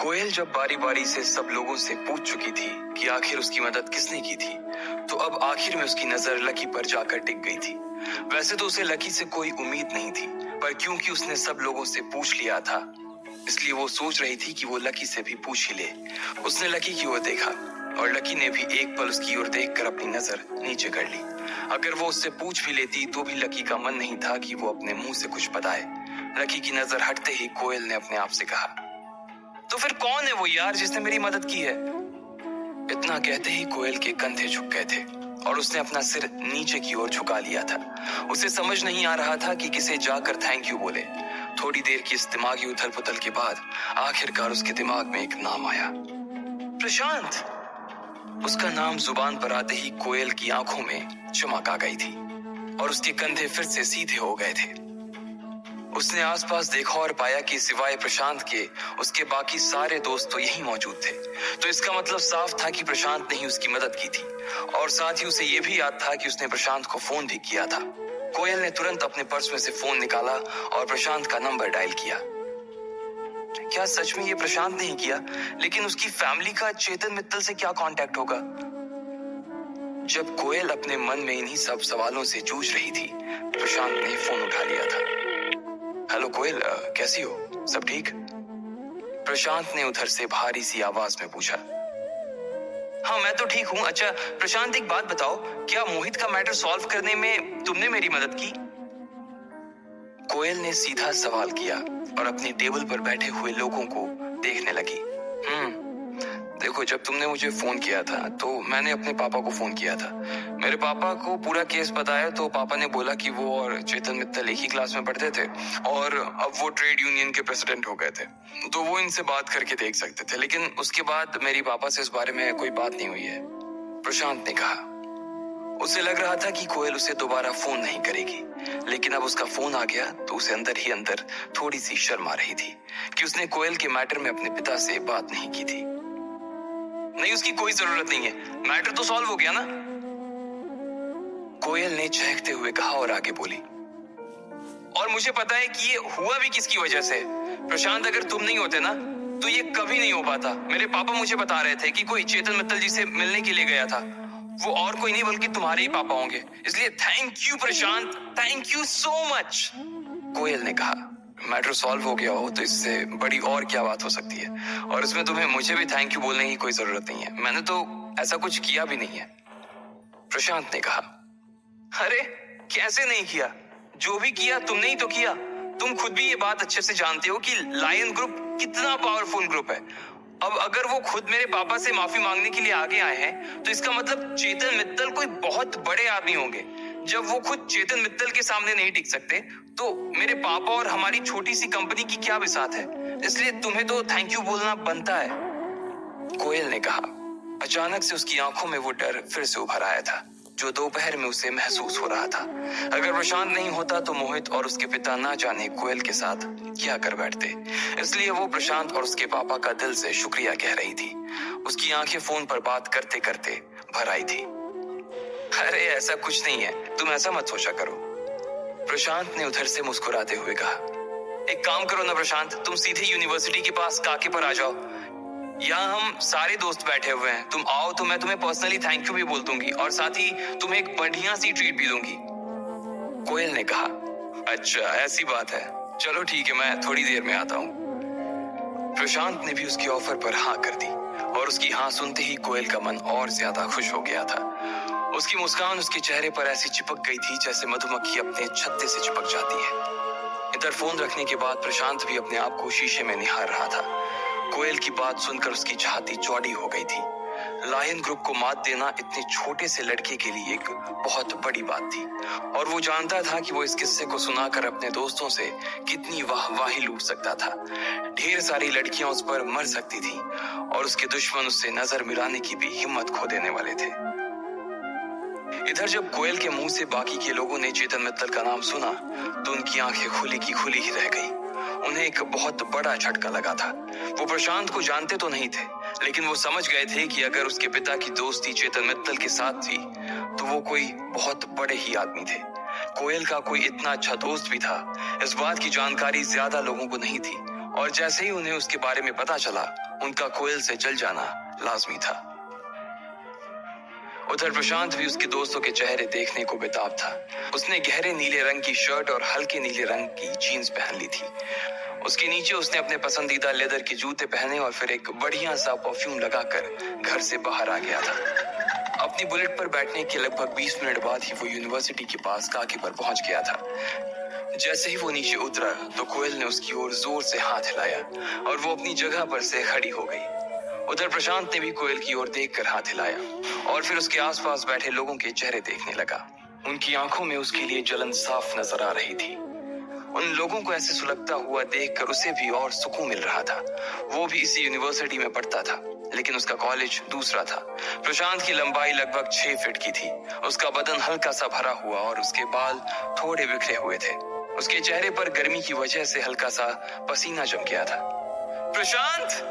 कोयल जब बारी बारी से सब लोगों से पूछ चुकी थी कि आखिर उसकी मदद किसने की थी, तो अब आखिर में उसकी नजर लकी पर जाकर टिक गई थी। वैसे तो उसे लकी से कोई उम्मीद नहीं थी, पर क्योंकि उसने सब लोगों से पूछ लिया था, इसलिए वो सोच रही थी कि वो लकी से भी पूछ ही ले। उसने लकी की ओर देखा और लकी ने भी एक पल उसकी ओर देखकर अपनी नजर नीचे कर ली। अगर वो उससे पूछ भी लेती तो भी लकी का मन नहीं था कि वो अपने मुंह से कुछ बताए। लकी की नजर हटते ही कोयल ने अपने आप से कहा, तो फिर कौन है वो यार जिसने मेरी मदद की है? इतना कहते ही कोयल के कंधे झुक गए थे और उसने अपना सिर नीचे की ओर झुका लिया था। उसे समझ नहीं आ रहा था कि किसे जाकर थैंक यू बोले। थोड़ी देर की इस दिमागी उथल पुथल के बाद आखिरकार उसके दिमाग में एक नाम आया, प्रशांत। उसका नाम जुबान पर आते ही कोयल की आंखों में चमक आ गई थी और उसके कंधे फिर से सीधे हो गए थे। उसने आसपास देखा और पाया कि सिवाय प्रशांत के उसके बाकी सारे दोस्त तो यहीं मौजूद थे। तो इसका मतलब साफ था कि प्रशांत ने ही उसकी मदद की थी और साथ ही उसे यह भी याद था कि उसने प्रशांत को फोन भी किया था। कोयल ने तुरंत अपने पर्स में से फोन निकाला और प्रशांत का नंबर डायल किया। क्या सच में ये प्रशांत नहीं किया? लेकिन उसकी फैमिली का चेतन मित्तल से क्या कांटेक्ट होगा? जब कोयल अपने मन में इन्हीं सब सवालों से जूझ रही थी, प्रशांत ने फोन उठा लिया था। हेलो कोयल, कैसी हो? सब ठीक? प्रशांत ने उधर से भारी सी आवाज में पूछा। हाँ, मैं तो ठीक हूँ। अच्छा प्रशांत, एक बात बताओ, क्या मोहित का मैटर सॉल्व करने में तुमने मेरी मदद की? कोयल ने सीधा सवाल किया और अपनी टेबल पर बैठे हुए लोगों को देखने लगी। देखो, जब तुमने मुझे फोन किया था तो मैंने अपने पापा को फोन किया था। मेरे पापा को पूरा केस बताया तो पापा ने बोला कि वो और चेतन मित्तल एक ही क्लास में पढ़ते थे और अब वो ट्रेड यूनियन के प्रेसिडेंट हो गए थे, तो वो इनसे बात करके देख सकते थे। लेकिन उसके बाद मेरी पापा से इस बारे में कोई बात नहीं हुई है, प्रशांत ने कहा। उसे लग रहा था कि कोयल उसे दोबारा फोन नहीं करेगी, लेकिन अब उसका फोन आ गया तो उसे अंदर ही अंदर थोड़ी सी शर्म आ रही थी कि उसने कोयल के मैटर में अपने पिता से बात नहीं की थी। नहीं, उसकी कोई जरूरत नहीं है, मैटर तो सॉल्व हो गया ना, कोयल ने चहकते हुए कहा और आगे बोली। और मुझे पता है कि ये हुआ भी किसकी वजह से। प्रशांत, अगर तुम नहीं होते ना तो ये कभी नहीं हो पाता। मेरे पापा मुझे बता रहे थे कि कोई चेतन मित्तल जी से मिलने के लिए गया था। वो और कोई नहीं बल्कि तुम्हारे ही पापा होंगे। इसलिए thank you Prashant, thank you so much, Koyal ने कहा। मैटर सॉल्व हो गया हो तो इससे बड़ी और क्या बात हो सकती है, और इसमें तुम्हें मुझे भी थैंक यू बोलने की कोई जरूरत नहीं है। मैंने तो ऐसा कुछ किया भी नहीं है, प्रशांत ने कहा। अरे कैसे नहीं किया? जो भी किया तुमने ही तो किया। तुम खुद भी ये बात अच्छे से जानते हो कि लायन ग्रुप कितना पावरफुल ग्रुप है। अब अगर वो खुद मेरे पापा से माफी मांगने के लिए आगे आए हैं तो इसका मतलब चेतन मित्तल कोई बहुत बड़े आदमी होंगे। जब वो खुद चेतन मित्तल के सामने नहीं टिक सकते तो मेरे पापा और हमारी छोटी सी कंपनी की क्या बिसात है। इसलिए तुम्हें तो थैंक यू बोलना बनता है, कोयल ने कहा। अचानक से उसकी आंखों में वो डर फिर से उभर आया था जो दोपहर में उसे महसूस हो रहा था। अगर प्रशांत नहीं होता तो मोहित और उसके पिता ना जाने कोयल के साथ क्या कर बैठते। इसलिए वो प्रशांत और उसके पापा का दिल से शुक्रिया कह रही थी। उसकी आंखें फोन पर बात करते करते भर आई थी। अरे ऐसा कुछ नहीं है, तुम ऐसा मत सोचा करो, प्रशांत ने उधर से मुस्कुराते हुए कहा। एक काम करो ना प्रशांत, तुम सीधे यूनिवर्सिटी के पास काके पर आ जाओ। यहाँ हम सारे दोस्त बैठे हुए हैं, तुम आओ तो मैं तुम्हें पर्सनली थैंक यू भी बोल दूंगी और साथ ही तुम्हें एक बढ़िया सी ट्रीट भी दूंगी, कोयल ने कहा। अच्छा ऐसी बात है, चलो ठीक है, मैं थोड़ी देर में आता हूँ। प्रशांत ने भी उसके ऑफर पर हाँ कर दी और उसकी हाँ सुनते ही कोयल का मन और ज्यादा खुश हो गया था। उसकी मुस्कान उसके चेहरे पर ऐसी चिपक गई थी जैसे मधुमक्खी अपने छत्ते से चिपक जाती है। इधर फोन रखने के बाद प्रशांत भी अपने आप को शीशे में निहार रहा था। कोयल की बात सुनकर उसकी छाती चौड़ी हो गई थी। लायन ग्रुप को मात देना इतने छोटे से लड़के के लिए एक बहुत बड़ी बात थी और वो जानता था कि वो इस किस्से को सुनाकर अपने दोस्तों से कितनी वाहवाही लूट सकता था। ढेर सारी लड़कियां उस पर मर सकती थी और उसके दुश्मन उससे नजर मिलाने की भी हिम्मत खो देने वाले थे। इधर जब कोयल के मुंह से बाकी के लोगों ने चेतन मित्तल का नाम सुना तो उनकी आंखें खुली की खुली ही रह गई। उन्हें एक बहुत बड़ा झटका लगा था। वो प्रशांत को जानते तो नहीं थे, लेकिन वो समझ गए थे कि अगर उसके पिता की दोस्ती चेतन मित्तल के साथ थी तो वो कोई बहुत बड़े ही आदमी थे। कोयल का कोई इतना अच्छा दोस्त भी था, इस बात की जानकारी ज्यादा लोगों को नहीं थी और जैसे ही उन्हें उसके बारे में पता चला उनका कोयल से जल जाना लाजमी था। उधर प्रशांत भी उसके दोस्तों के चेहरे देखने को बेताब था। उसने गहरे नीले रंग की शर्ट और हल्के नीले रंग की जीन्स पहन ली थी। उसके नीचे उसने अपने पसंदीदा लेदर के जूते पहने और फिर एक बढ़िया सा परफ्यूम लगाकर घर से बाहर आ गया था। अपनी बुलेट पर बैठने के लगभग 20 मिनट बाद ही वो यूनिवर्सिटी के पास काकी पर पहुंच गया था। जैसे ही वो नीचे उतरा तो कोयल ने उसकी ओर जोर से हाथ हिलाया और वो अपनी जगह पर से खड़ी हो गई। उधर प्रशांत ने भी कोयल की ओर देखकर हाथ हिलाया और फिर उसके आसपास बैठे लोगों के चेहरे देखने लगा। उनकी आंखों में उसके लिए जलन साफ नजर आ रही थी। उन लोगों को ऐसे सुलगता हुआ देखकर उसे भी और सुकून मिल रहा था। वो भी इसी यूनिवर्सिटी में पढ़ता था, लेकिन उसका कॉलेज दूसरा था। प्रशांत की लंबाई लगभग 6 फीट की थी। उसका बदन हल्का सा भरा हुआ और उसके बाल थोड़े बिखरे हुए थे। उसके चेहरे पर गर्मी की वजह से हल्का सा पसीना जम गया था। प्रशांत!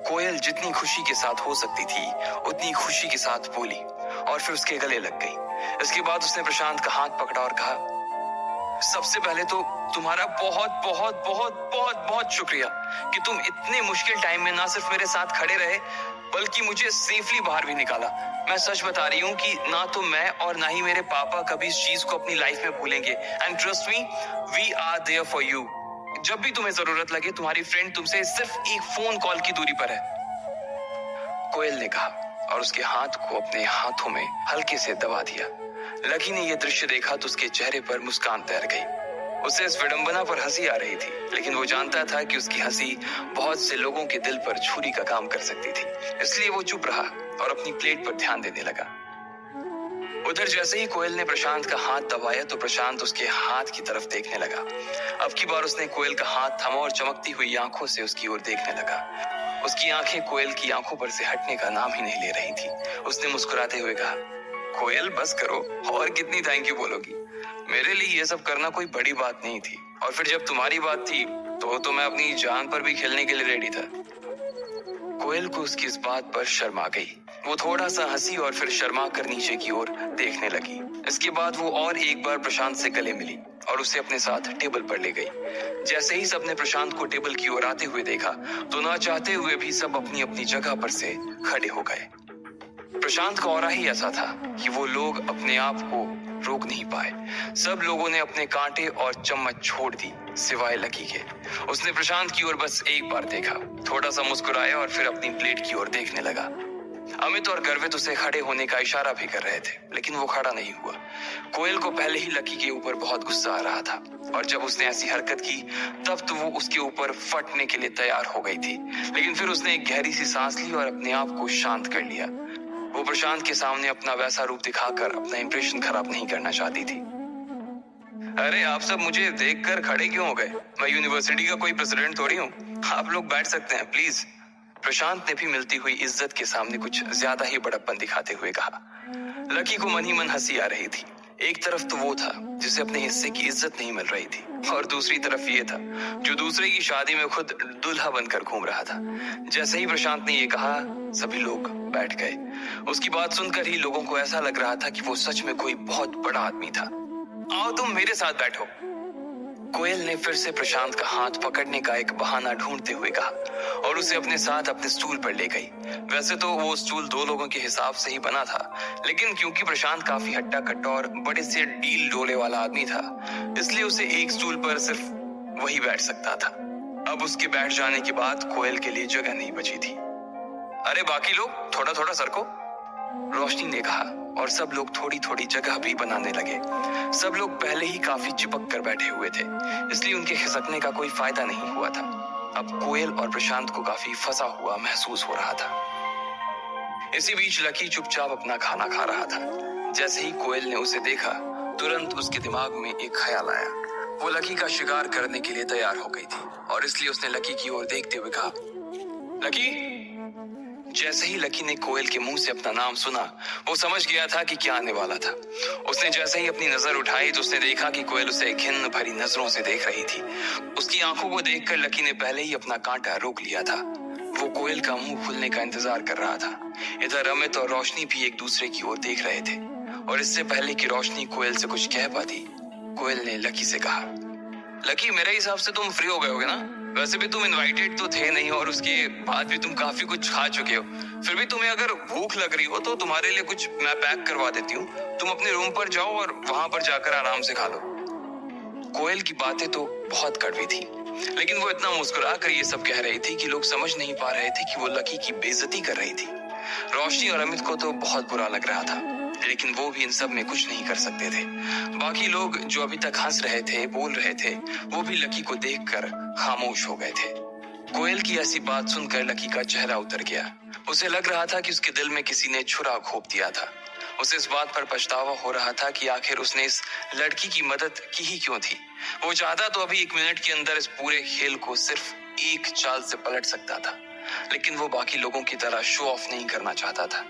कोयल जितनी खुशी के साथ हो सकती थी उतनी खुशी के साथ बोली और फिर उसके गले लग गई। इसके बाद उसने प्रशांत का हाथ पकड़ा और कहा, सबसे पहले तो तुम्हारा बहुत बहुत बहुत बहुत बहुत शुक्रिया कि तुम इतने मुश्किल टाइम में ना सिर्फ मेरे साथ खड़े रहे बल्कि मुझे सेफली बाहर भी निकाला। मैं सच बता रही हूँ कि ना तो मैं और ना ही मेरे पापा कभी इस चीज को अपनी लाइफ में भूलेंगे। And trust me, we are there for you. जब भी तुम्हें जरूरत लगे तुम्हारी फ्रेंड तुमसे सिर्फ एक फोन कॉल की दूरी पर है, कोयल ने कहा और उसके हाथ को अपने हाथों में हल्के से दबा दिया। लकी ने यह दृश्य देखा तो उसके चेहरे पर मुस्कान तैर गई। उसे इस विडंबना पर हंसी आ रही थी, लेकिन वो जानता था कि उसकी हंसी बहुत से लोगों के दिल पर छुरी का काम कर सकती थी। इसलिए वो चुप रहा और अपनी प्लेट पर ध्यान देने लगा। उधर जैसे ही कोयल ने प्रशांत का हाथ दबाया तो प्रशांत उसके हाथ की तरफ देखने लगा। अब की बार उसने कोयल का हाथ थामा और चमकती हुई आंखों से उसकी ओर देखने लगा। उसकी आंखें कोयल की आंखों पर से हटने का नाम ही नहीं ले रही थी। उसने मुस्कुराते हुए कहा, कोयल बस करो, और कितनी थैंक यू बोलोगी। मेरे लिए ये सब करना कोई बड़ी बात नहीं थी, और फिर जब तुम्हारी बात थी तो मैं अपनी जान पर भी खेलने के लिए रेडी था। कोयल को उसकी इस बात पर शर्म आ गई। वो थोड़ा सा हंसी और फिर शर्मा कर नीचे की ओर देखने लगी। इसके बाद वो और एक बार प्रशांत से गले मिली और उसे अपने साथ टेबल पर ले गई। जैसे ही सबने प्रशांत को टेबल की ओर आते हुए देखा तो ना चाहते हुए भी सब अपनी अपनी जगह पर से खड़े हो गए। प्रशांत का ऑरा ही ऐसा था कि वो लोग अपने आप को रोक नहीं पाए। सब लोगों ने अपने कांटे और चम्मच छोड़ दी सिवाय लकी के। उसने प्रशांत की ओर बस एक बार देखा, थोड़ा सा मुस्कुराया और फिर अपनी प्लेट की ओर देखने लगा। अमित और गर्वित उसे खड़े होने का इशारा भी कर रहे थे, लेकिन वो खड़ा नहीं हुआ। कोयल को पहले ही लकी के ऊपर बहुत गुस्सा आ रहा था और जब उसने ऐसी हरकत की तब तो वो उसके ऊपर फटने के लिए तैयार हो गई थी, लेकिन फिर उसने एक गहरी सी सांस ली और अपने आप को शांत कर लिया। वो प्रशांत के सामने अपना वैसा रूप दिखाकर अपना इंप्रेशन खराब नहीं करना चाहती थी। अरे आप सब मुझे देखकर खड़े क्यों हो गए? मैं यूनिवर्सिटी का कोई प्रेसिडेंट थोड़ी हूँ। आप लोग बैठ सकते हैं प्लीज। प्रशांत ने भी मिलती हुई इज्जत के सामने कुछ ज्यादा ही बड़प्पन दिखाते हुए कहा। लकी को मन ही मन हंसी आ रही थी। एक तरफ तो वो था जिसे अपने हिस्से की इज्जत नहीं मिल रही थी और दूसरी तरफ ये था जो दूसरे की शादी में खुद दूल्हा बनकर घूम रहा था। जैसे ही प्रशांत ने ये कहा सभी लोग बैठ गए। उसकी बात सुनकर ही लोगों को ऐसा लग रहा था कि वो सच में कोई बहुत बड़ा आदमी था। आओ तुम मेरे साथ बैठो। कोयल ने फिर से प्रशांत का हाथ पकड़ने का एक बहाना ढूंढते हुए कहा और उसे अपने साथ अपने स्टूल पर ले गई। वैसे तो वो स्टूल 2 लोगों के हिसाब से ही बना था, लेकिन क्योंकि प्रशांत काफी हट्टा कट्टा और बड़े से डील डोले वाला आदमी था, इसलिए उसे एक स्टूल पर सिर्फ वही बैठ सकता था। अब उसके बैठ जाने के बाद कोयल के लिए जगह नहीं बची थी। अरे बाकी लोग थोड़ा थोड़ा सरको, रोशनी ने कहा और सब लोग थोड़ी थोड़ी जगह भी बनाने लगे। सब लोग पहले ही काफी चिपक कर बैठे हुए थे, इसलिए उनके खिसकने का कोई फायदा नहीं हुआ था। अब कोयल और प्रशांत को काफी फंसा हुआ महसूस हो रहा था। इसी बीच लकी चुपचाप अपना खाना खा रहा था। जैसे ही कोयल ने उसे देखा तुरंत उसके दिमाग में एक ख्याल आया। वो लकी का शिकार करने के लिए तैयार हो गई थी और इसलिए उसने लकी की ओर देखते हुए कहा, लकी। जैसे ही लकी ने कोयल के मुंह से अपना नाम सुना वो समझ गया था कि क्या आने वाला था। उसने जैसे ही अपनी नजर उठाई तो उसने देखा कि कोयल उसे घिन भरी नजरों से देख रही थी। उसकी आंखों को देखकर लकी ने पहले ही अपना कांटा रोक लिया था। वो कोयल का मुंह खुलने का इंतजार कर रहा था। इधर अमित और रोशनी भी एक दूसरे की ओर देख रहे थे और इससे पहले कि रोशनी कोयल से कुछ कह पाती, कोयल ने लकी से कहा, लकी, मेरे हिसाब से तुम फ्री हो गए होगे ना? वैसे भी तुम इनवाइटेड तो थे नहीं और उसके बाद भी तुम काफी कुछ खा चुके हो। फिर भी तुम्हें अगर भूख लग रही हो तो तुम्हारे लिए कुछ मैं पैक करवा देती हूँ। तुम अपने रूम पर जाओ और वहां पर जाकर आराम से खा लो। कोयल की बातें तो बहुत कड़वी थी, लेकिन वो इतना मुस्कुरा कर ये सब कह रही थी कि लोग समझ नहीं पा रहे थे कि वो लकी की बेइज्जती कर रही थी। रोशनी और अमित को तो बहुत बुरा लग रहा था, लेकिन वो भी इन सब में कुछ नहीं कर सकते थे। बाकी लोग जो अभी तक हंस रहे थे, बोल रहे थे, वो भी लकी को देखकर खामोश हो गए थे। कोयल की ऐसी बात सुनकर लकी का चेहरा उतर गया। उसे लग रहा था कि उसके दिल में किसी ने छुरा घोंप दिया था। उसे इस बात पर पछतावा हो रहा था कि आखिर उसने इस लड़की की मदद की ही क्यों थी। वो चाहता तो अभी 1 मिनट के अंदर इस पूरे खेल को सिर्फ एक चाल से पलट सकता था, लेकिन वो बाकी लोगों की तरह शो ऑफ नहीं करना चाहता था।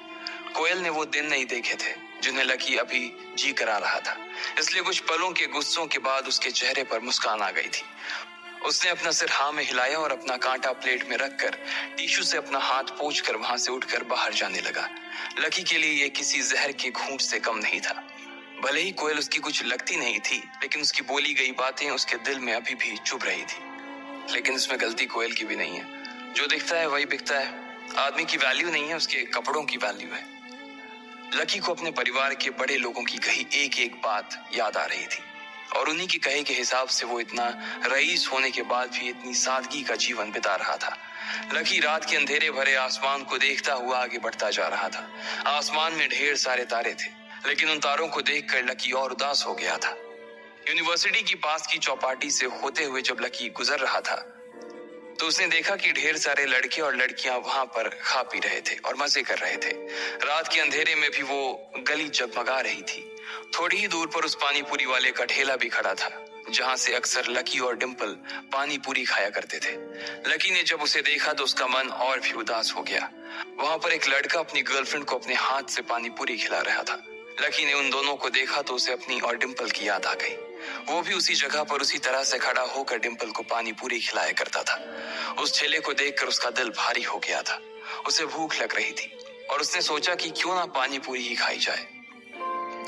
कोयल ने वो दिन नहीं देखे थे जिन्हें लकी अभी जी करा रहा था, इसलिए कुछ पलों के गुस्सों के बाद उसके चेहरे पर मुस्कान आ गई थी। उसने अपना सिर हाँ में हिलाया और अपना कांटा प्लेट में रखकर टिश्यू से अपना हाथ पोंछकर वहां से उठकर बाहर जाने लगा। लकी के लिए यह किसी जहर के घूंट से कम नहीं था। भले ही कोयल उसकी कुछ लगती नहीं थी, लेकिन उसकी बोली गई बातें उसके दिल में अभी भी चुभ रही थी। लेकिन इसमें गलती कोयल की भी नहीं है। जो दिखता है वही बिकता है। आदमी की वैल्यू नहीं है, उसके कपड़ों की वैल्यू है। लकी को अपने परिवार के बड़े लोगों की कही एक एक बात याद आ रही थी, और उन्हीं की कहे के हिसाब से वो इतना रईस होने के बाद भी इतनी सादगी का जीवन बिता रहा था। लकी रात के अंधेरे भरे आसमान को देखता हुआ आगे बढ़ता जा रहा था। आसमान में ढेर सारे तारे थे, लेकिन उन तारों को देखकर लकी और उदास हो गया था। यूनिवर्सिटी की पास की चौपाटी से होते हुए जब लकी गुजर रहा था, तो उसने देखा कि ढेर सारे लड़के और लड़कियां वहां पर खा पी रहे थे और मजे कर रहे थे। रात के अंधेरे में भी वो गली जगमगा रही थी। थोड़ी ही दूर पर उस पानी पूरी वाले का ठेला भी खड़ा था, जहां से अक्सर लकी और डिंपल पानी पूरी खाया करते थे। लकी ने जब उसे देखा तो उसका मन और भी उदास हो गया। वहां पर एक लड़का अपनी गर्लफ्रेंड को अपने हाथ से पानी पूरी खिला रहा था। लकी ने उन दोनों को देखा तो उसे अपनी और डिंपल की याद आ गई। वो भी उसी जगह पर उसी तरह से खड़ा होकर डिंपल को पानी पूरी खिलाया करता था। उस ठेले को देखकर उसका दिल भारी हो गया था। उसे भूख लग रही थी और उसने सोचा कि क्यों ना पानी पूरी ही खाई जाए।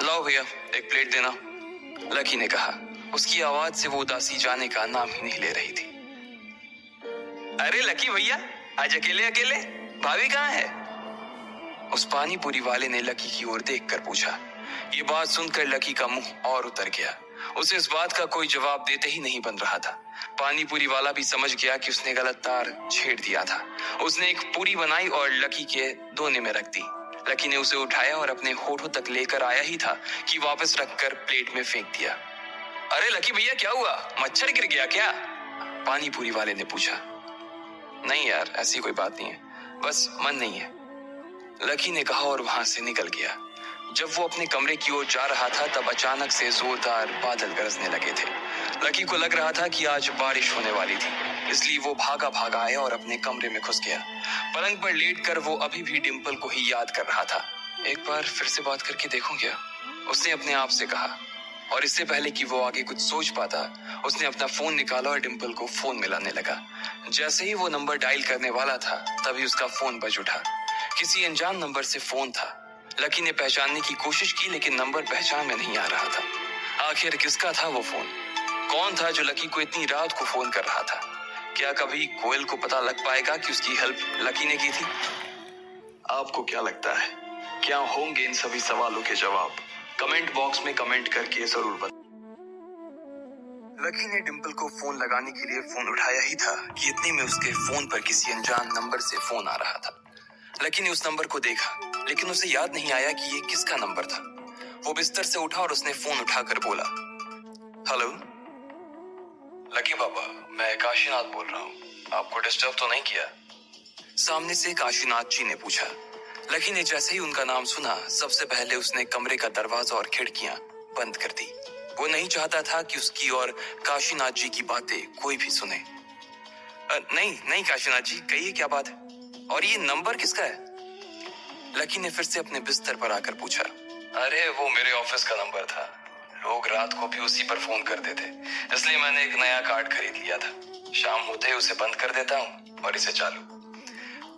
लाओ भैया, एक प्लेट देना, लकी ने कहा। उसकी आवाज से वो उदासी जाने का नाम ही नहीं ले रही थी। अरे लकी भैया, आज अकेले अकेले? भाभी कहाँ है? उस पानी पूरी वाले ने लकी की ओर देखकर पूछा। ये बात सुनकर लकी का मुंह और उतर गया। उसे इस बात का कोई जवाब देते ही नहीं बन रहा था। पानी पूरी वाला भी समझ गया कि उसने गलत तार छेड़ दिया था। उसने एक पूरी बनाई और लकी के दोने में रख दी। लकी ने उसे उठाया और अपने होठों तक लेकर आया ही था कि वापस रखकर प्लेट में फेंक दिया। अरे लकी भैया, क्या हुआ? मच्छर गिर गया क्या? पानी पूरी वाले ने पूछा। नहीं यार, ऐसी कोई बात नहीं है, बस मन नहीं है, लकी ने कहा और वहां से निकल गया। जब वो अपने कमरे की ओर जा रहा था तब अचानक से जोरदार बादल गरजने लगे थे। लकी को लग रहा था कि आज बारिश होने वाली थी, इसलिए वो भागा भागा आया और अपने कमरे में घुस गया। पलंग पर लेटकर वो अभी भी डिंपल को ही याद कर रहा था। एक बार फिर से बात करके देखूं क्या, उसने अपने आप से कहा। और इससे पहले कि वो आगे कुछ सोच पाता, उसने अपना फोन निकाला और डिंपल को फोन मिलाने लगा। जैसे ही वो नंबर डायल करने वाला था तभी उसका फोन बज उठा। किसी अनजान नंबर से फोन था। लकी ने पहचानने की कोशिश की, लेकिन नंबर पहचान में नहीं आ रहा था। आखिर किसका था वो फोन? कौन था जो लकी को इतनी रात को फोन कर रहा था? क्या कभी कोयल को पता लग पाएगा कि उसकी हेल्प लकी ने की थी? आपको क्या लगता है, क्या होंगे इन सभी सवालों के जवाब? कमेंट बॉक्स में कमेंट करके जरूर बताएं। लकी ने डिंपल को फोन लगाने के लिए फोन उठाया ही था कि इतने में उसके फोन पर किसी अनजान नंबर से फोन आ रहा था। लकी ने उस नंबर को देखा, लेकिन उसे याद नहीं आया कि ये किसका नंबर था। वो बिस्तर से उठा और उसने फोन उठाकर बोला, हेलो लकी पापा, मैं काशीनाथ बोल रहा हूँ, आपको डिस्टर्ब तो नहीं किया? सामने से काशीनाथ जी ने पूछा। लकी ने जैसे ही उनका नाम सुना, सबसे पहले उसने कमरे का दरवाजा और खिड़कियां बंद कर दी। वो नहीं चाहता था कि उसकी और काशीनाथ जी की बातें कोई भी सुने। नहीं नहीं काशीनाथ जी, कहिए क्या बात है, और ये नंबर किसका है? लकी ने फिर से अपने बिस्तर पर आकर पूछा। अरे वो मेरे ऑफिस का नंबर था, लोग रात को भी उसी पर फोन करते थे, इसलिए मैंने एक नया कार्ड खरीद लिया था। शाम होते ही उसे बंद कर देता हूँ और इसे चालू,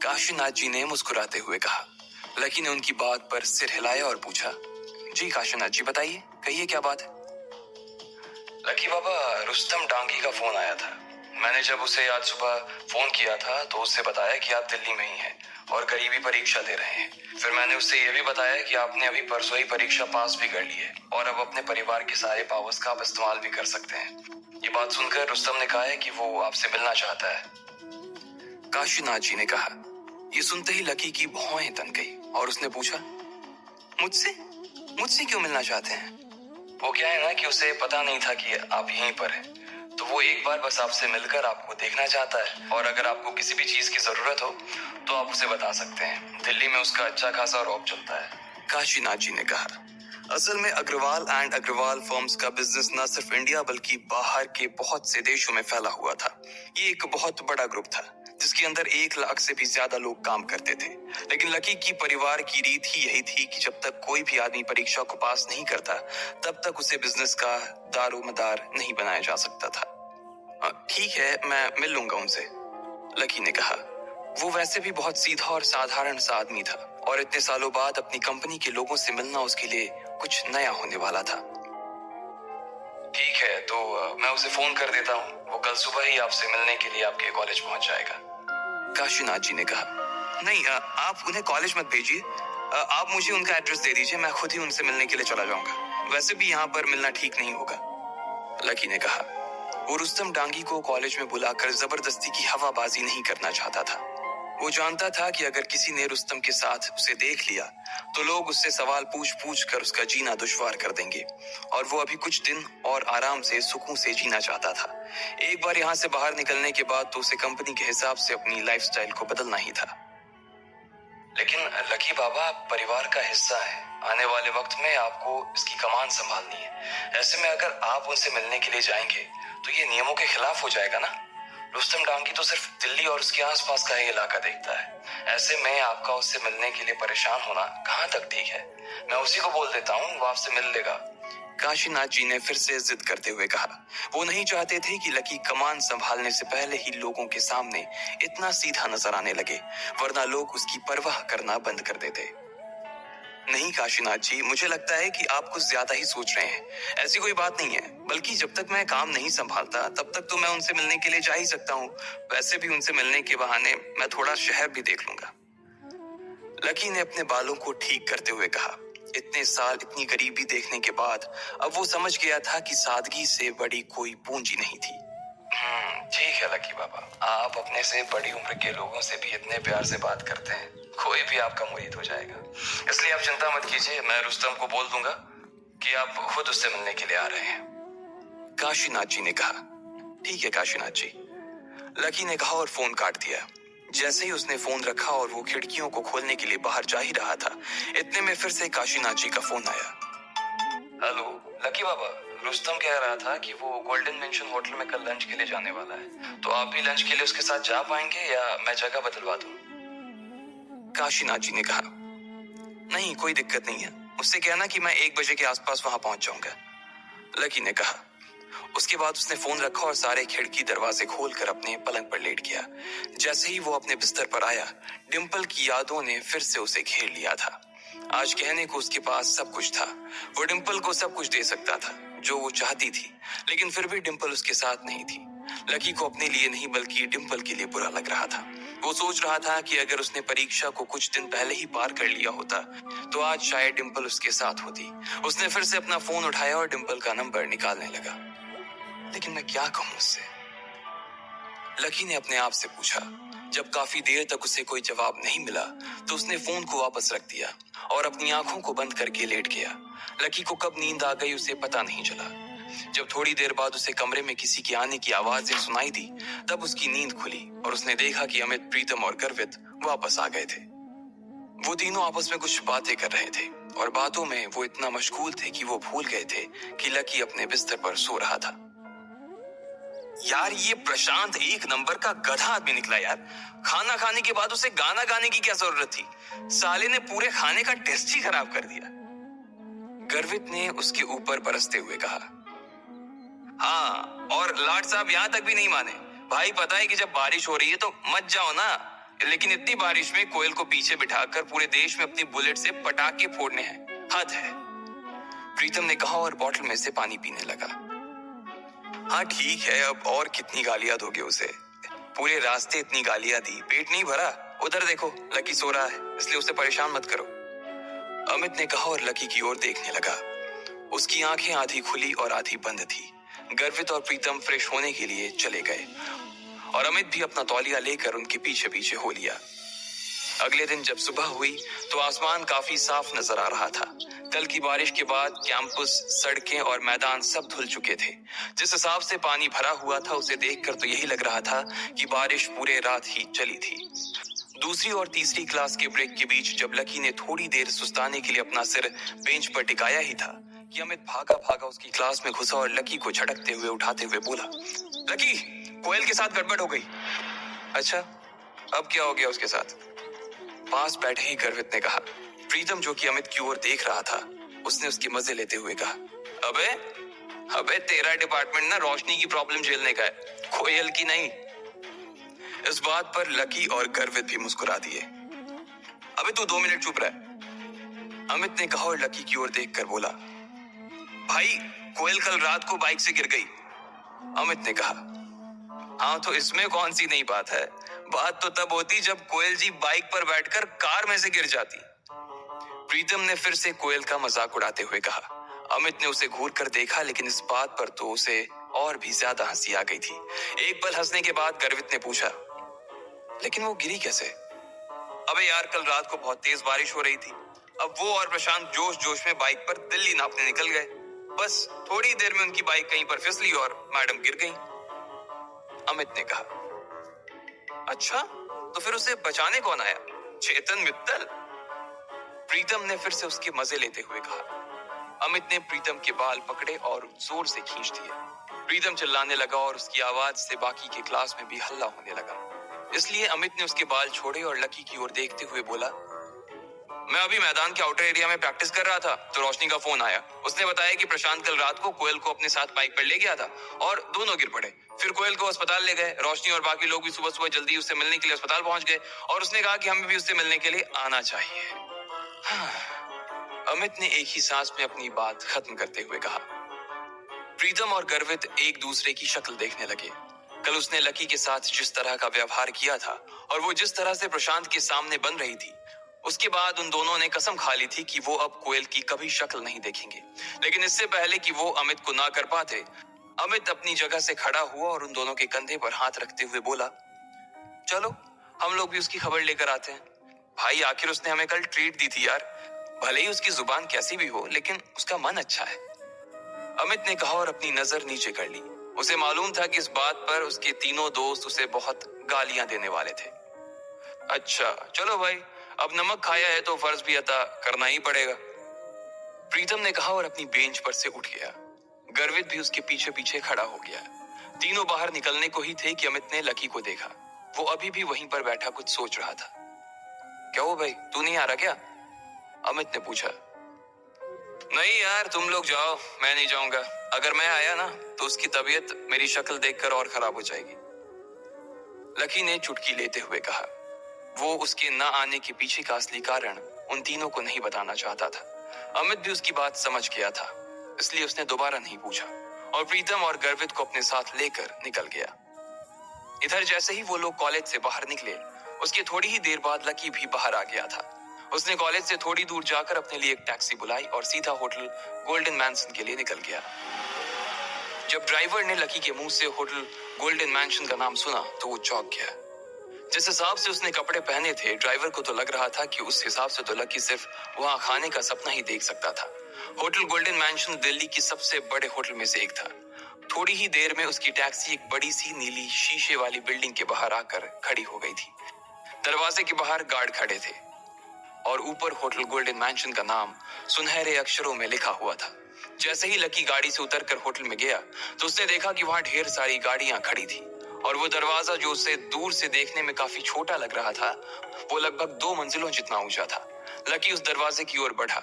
काशीनाथ जी ने मुस्कुराते हुए कहा। लकी ने उनकी बात पर सिर हिलाया और पूछा, जी काशीनाथ जी बताइए, कहिए क्या बात है? लकी बाबा, रुस्तम डांगी का फोन आया था। मैंने जब उसे आज सुबह फोन किया था तो उससे बताया कि आप दिल्ली में ही हैं और करीबी परीक्षा दे रहे हैं। फिर मैंने उससे यह भी बताया कि आपने अभी परसों ही परीक्षा पास भी कर ली है और अब अपने परिवार के सारे पावर्स का आप इस्तेमाल भी कर सकते हैं। ये बात सुनकर रुस्तम ने कहा है कि वो आपसे मिलना चाहता है। काशीनाथ जी ने कहा। ये सुनते ही लकी की भौहें तन गई और उसने पूछा, मुझसे मुझसे क्यों मिलना चाहते हैं? वो क्या है ना कि उसे पता नहीं था कि आप यहीं पर हैं, तो वो एक बार बस आपसे मिलकर आपको देखना चाहता है और अगर आपको किसी भी चीज की जरूरत हो तो आप उसे बता सकते हैं। दिल्ली में उसका अच्छा खासा रौब चलता है। काशीनाथ जी ने कहा। असल में अग्रवाल एंड अग्रवाल फर्म्स का बिजनेस न सिर्फ इंडिया बल्कि बाहर के बहुत से देशों में फैला हुआ था। ये एक बहुत बड़ा ग्रुप था जिसके अंदर 1 लाख से भी ज्यादा लोग काम करते थे। लेकिन लकी की परिवार की रीत ही यही थी कि जब तक कोई भी आदमी परीक्षा को पास नहीं करता तब तक उसे बिजनेस का दारोमदार नहीं बनाया जा सकता था। ठीक है, मैं मिल लूंगा उनसे, लकी ने कहा। वो वैसे भी बहुत सीधा और साधारण सा आदमी था और इतने सालों बाद अपनी कंपनी के लोगों से मिलना उसके लिए कुछ नया होने वाला था। ठीक है, तो मैं उसे फोन कर देता हूँ। वो कल सुबह ही आपसे मिलने के लिए आपके कॉलेज पहुंच जाएगा। काशीनाथ जी ने कहा। नहीं, आप उन्हें कॉलेज मत भेजिए। आप मुझे उनका एड्रेस दे दीजिए, मैं खुद ही उनसे मिलने के लिए चला जाऊंगा। वैसे भी यहाँ पर मिलना ठीक नहीं होगा, लकी ने कहा। वो रुस्तम डांगी को कॉलेज में बुलाकर जबरदस्ती की हवाबाजी नहीं करना चाहता था। वो जानता था कि अगर किसी ने रुस्तम के साथ उसे देख लिया तो लोग उससे सवाल पूछ पूछ कर उसका जीना दुश्वार कर देंगे और वो अभी कुछ दिन और आराम से सुकून से जीना चाहता था। एक बार यहाँ से बाहर निकलने के बाद तो उसे कंपनी के हिसाब से अपनी लाइफस्टाइल को बदलना ही था। लेकिन लकी बाबा, आप परिवार का हिस्सा है। आने वाले वक्त में आपको इसकी कमान संभालनी है। ऐसे में अगर आप उनसे मिलने के लिए जाएंगे तो ये नियमों के खिलाफ हो जाएगा ना। रुस्तम डांगी तो सिर्फ दिल्ली और उसके आसपास का ही इलाका देखता है। ऐसे में आपका उससे मिलने के लिए परेशान होना कहाँ तक ठीक है? मैं उसी को बोल देता हूँ, वो आपसे मिल लेगा, काशीनाथ जी ने फिर से जिद करते हुए कहा। वो नहीं चाहते थे कि लकी कमान संभालने से पहले ही लोगों के सामने इतना सीधा नजर आने लगे, वरना लोग उसकी परवाह करना बंद कर देते। नहीं काशीनाथ जी, मुझे लगता है कि आप कुछ ज्यादा ही सोच रहे हैं। ऐसी कोई बात नहीं है, बल्कि जब तक मैं काम नहीं संभालता तब तक तो मैं उनसे मिलने के लिए जा ही सकता हूँ। वैसे भी उनसे मिलने के बहाने मैं थोड़ा शहर भी देख लूंगा, लकी ने अपने बालों को ठीक करते हुए कहा। इतने साल इतनी गरीबी देखने के बाद अब वो समझ गया था कि सादगी से बड़ी कोई पूंजी नहीं थी। ठीक है लकी बाबा, आप अपने से बड़ी उम्र के लोगों से भी इतने प्यार से बात करते हैं, कोई भी आपका मुरीद हो जाएगा। इसलिए आप चिंता मत कीजिए, मैं रुस्तम को बोल दूंगा कि आप खुद उससे मिलने के लिए आ रहे हैं, काशीनाथ जी ने कहा। ठीक है काशीनाथ जी, लकी ने कहा और फोन काट दिया। जैसे ही उसने फोन रखा और वो खिड़कियों को खोलने के लिए बाहर जा ही रहा था, इतने में फिर से काशीनाथ जी का फोन आया। हेलो लकी बाबा, रुस्तम कह रहा था कि वो गोल्डन मेंशन होटल में कल लंच के लिए जाने वाला है, तो आप भी लंच के लिए उसके साथ जा पाएंगे या मैं जगह बदलवा दूं? काशीनाथ जी ने कहा। नहीं, कोई दिक्कत नहीं है, उससे कहना कि मैं 1 बजे के आसपास वहां पहुंच जाऊंगा, लकी ने कहा। उसके बाद उसने फोन रखा और सारे खिड़की दरवाजे खोलकर अपने पलंग पर लेट गया। जैसे ही वो अपने बिस्तर पर आया, डिम्पल की यादों ने फिर से उसे घेर लिया था। आज कहने को उसके पास सब कुछ था। वो डिम्पल को सब कुछ दे सकता था जो वो चाहती थी, लेकिन फिर भी डिम्पल उसके साथ नहीं थी। लकी को अपने लिए नहीं बल्कि डिम्पल के लिए बुरा लग रहा था। वो सोच रहा था कि अगर उसने परीक्षा को कुछ दिन पहले ही पार कर लिया होता तो आज शायद डिम्पल उसके साथ होती। उसने फिर से अपना फोन उठाया और डिम्पल का नंबर निकालने लगा। लेकिन मैं क्या कहूं उससे, लकी ने अपने आप से पूछा। जब काफी देर तक उसे कोई जवाब नहीं मिला तो उसने फोन को वापस रख दिया और अपनी आंखों को बंद करके लेट गया। लकी को कब नींद आ गई उसे पता नहीं चला। जब थोड़ी देर बाद उसे कमरे में किसी के आने की आवाजें सुनाई दी तब उसकी नींद खुली और उसने देखा कि अमित, प्रीतम और गर्वित वापस आ गए थे। वो तीनों आपस में कुछ बातें कर रहे थे और बातों में वो इतना मशगूल थे कि वो भूल गए थे कि लकी अपने बिस्तर पर सो रहा था। यार, ये प्रशांत एक नंबर का गधा आदमी निकला यार। खाना खाने के बाद उसे गाना गाने की क्या जरूरत थी? साले ने पूरे खाने का टेस्ट ही खराब कर दिया, गर्वित ने उसके ऊपर बरसते हुए कहा। हाँ, और लाट साहब यहाँ तक भी नहीं माने। भाई, पता है कि जब बारिश हो रही है तो मत जाओ ना, लेकिन इतनी बारिश में कोयल को पीछे बिठाकर पूरे देश में अपनी बुलेट से पटाखे फोड़ने हैं, हद है, प्रीतम ने कहा और बोतल में से पानी पीने लगा। हाँ ठीक है, अब और कितनी गालियां दोगे उसे? पूरे रास्ते इतनी गालियां दी, पेट नहीं भरा। उधर देखो, लकी सो रहा है, इसलिए उसे परेशान मत करो। अमित ने कहा और लकी की ओर देखने लगा। उसकी आंखें आधी खुली और आधी बंद थी। गर्वित और प्रीतम फ्रेश होने के लिए चले गए और अमित भी अपना तौलिया लेकर उनके पीछे पीछे हो लिया। अगले दिन जब सुबह हुई तो आसमान काफी साफ नजर आ रहा था। कल की बारिश के बाद कैंपस, सड़कें और मैदान सब धुल चुके थे। जिस हिसाब से पानी भरा हुआ था उसे देखकर तो यही लग रहा था कि बारिश पूरे रात ही चली थी। दूसरी और तीसरी क्लास के ब्रेक के बीच जब लकी ने थोड़ी देर सुस्ताने के लिए अपना सिर बेंच पर टिकाया ही था कि अमित भागा भागा उसकी क्लास में घुसा और लकी को झटकते हुए उठाते हुए बोला, लकी, कोयल के साथ गड़बड़ हो गई। अच्छा, अब क्या हो गया उसके साथ? पास बैठे ही गर्वित ने कहा। प्रीतम जो कि अमित की ओर देख रहा था, उसने उसके मजे लेते हुए कहा, अबे अबे तेरा डिपार्टमेंट ना रोशनी की प्रॉब्लम झेलने का है, कोयल की नहीं। इस बात पर लकी और गर्वित भी मुस्कुरा दिए। अबे तू 2 मिनट चुप रह, अमित ने कहा और लकी की ओर देखकर बोला, भाई कोयल कल रात को बाइक से गिर गई। अमित ने कहा, हाँ तो इसमें कौन सी नई बात है? बात तो तब होती जब कोयल जी बाइक पर बैठकर कार में से गिर जाती। प्रीतम ने फिर से कोयल का मजाक उड़ाते हुए कहा। अमित ने उसे घूर कर देखा, लेकिन इस बात पर तो उसे और भी ज्यादा हंसी आ गई थी। एक पल हंसने के बाद गर्वित ने पूछा, लेकिन वो गिरी कैसे? अबे यार, कल रात को बहुत तेज बारिश हो रही थी। अब वो और प्रशांत जोश जोश में बाइक पर दिल्ली नापने निकल गए। बस थोड़ी देर में उनकी बाइक कहीं पर फिसली और मैडम गिर गई। अमित ने कहा, अच्छा, तो फिर उसे बचाने कौन आया? चेतन मित्तल? प्रीतम ने फिर से उसके मजे लेते हुए कहा। अमित ने प्रीतम के बाल पकड़े और जोर से खींच दिए। प्रीतम चिल्लाने लगा और उसकी आवाज से बाकी के क्लास में भी हल्ला होने लगा। इसलिए अमित ने उसके बाल छोड़े और लकी की ओर देखते हुए बोला, मैं अभी मैदान के आउटर एरिया में प्रैक्टिस कर रहा था तो रोशनी का फोन आया। उसने बताया कि प्रशांत कल रात को कोयल को अपने साथ बाइक पर ले गया था और दोनों गिर पड़े। फिर कोयल को अस्पताल ले गए। रोशनी और बाकी लोग भी सुबह सुबह जल्दी उससे मिलने के लिए अस्पताल पहुंच गए और उसने कहा कि हमें भी उससे मिलने के लिए आना चाहिए। अमित ने एक ही सांस में अपनी बात खत्म करते हुए कहा। प्रीतम और गर्वित एक दूसरे की शक्ल देखने लगे। कल उसने लकी के साथ जिस तरह का व्यवहार किया था और वो जिस तरह से प्रशांत के सामने बन रही थी, उसके बाद उन दोनों ने कसम खा ली थी कि वो अब कोयल की कभी शक्ल नहीं देखेंगे। लेकिन इससे पहले कि वो अमित को ना कर पाते, अमित अपनी जगह से खड़ा हुआ और उन दोनों के कंधे पर हाथ रखते हुए बोला, चलो हम लोग भी उसकी खबर लेकर आते हैं। भाई आखिर उसने हमें कल ट्रीट दी थी यार, भले ही उसकी जुबान कैसी भी हो लेकिन उसका मन अच्छा है। अमित ने कहा और अपनी नजर नीचे कर ली। उसे मालूम था कि इस बात पर उसके तीनों दोस्त उसे बहुत गालियां देने वाले थे। अच्छा चलो भाई, अब नमक खाया है तो फर्ज भी अता करना ही पड़ेगा, प्रीतम ने कहा और अपनी बेंच पर से उठ गया। गर्वित भी उसके पीछे पीछे खड़ा हो गया। तीनों बाहर निकलने को ही थे कि अमित ने लकी को देखा। वो अभी भी वहीं पर बैठा कुछ सोच रहा था। क्या हो भाई, तू नहीं आ रहा क्या? अमित ने पूछा। नहीं यार, तुम लोग जाओ, मैं नहीं जाऊंगा। अगर मैं आया ना तो उसकी तबीयत मेरी शक्ल देखकर और खराब हो जाएगी, लकी ने चुटकी लेते हुए कहा। वो उसके न आने के पीछे का असली कारण उन तीनों को नहीं बताना चाहता था। अमित भी उसकी बात समझ गया था, इसलिए उसने दोबारा नहीं पूछा और प्रीतम और गर्वित को अपने साथ लेकर निकल गया। इधर जैसे ही वो लोग कॉलेज से बाहर निकले, उसके थोड़ी ही देर बाद लकी भी बाहर आ गया था। उसने कॉलेज से थोड़ी दूर जाकर अपने लिए एक टैक्सी बुलाई और सीधा होटल गोल्डन मैंशन के लिए निकल गया। जब ड्राइवर ने लकी के मुंह से होटल गोल्डन मैंशन का नाम सुना तो वो चौंक गया। जिस हिसाब से उसने कपड़े पहने थे, ड्राइवर को तो लग रहा था कि उस हिसाब से तो लकी सिर्फ वहां खाने का सपना ही देख सकता था। होटल गोल्डन मैंशन दिल्ली की सबसे बड़े होटल में से एक था। थोड़ी ही देर में उसकी टैक्सी एक बड़ी सी नीली शीशे वाली बिल्डिंग के बाहर आकर खड़ी हो गई थी। दरवाजे के बाहर गार्ड खड़े थे और ऊपर होटल गोल्डन मैंशन का नाम सुनहरे अक्षरों में लिखा हुआ था। जैसे ही लकी गाड़ी से उतरकर होटल में गया तो उसने देखा कि वहां ढेर सारी गाड़ियां खड़ी थी और वो दरवाजा जो उसे दूर से देखने में काफी छोटा लग रहा था, वो लगभग 2 मंजिलों जितना ऊंचा था। लकी उस दरवाजे की ओर बढ़ा।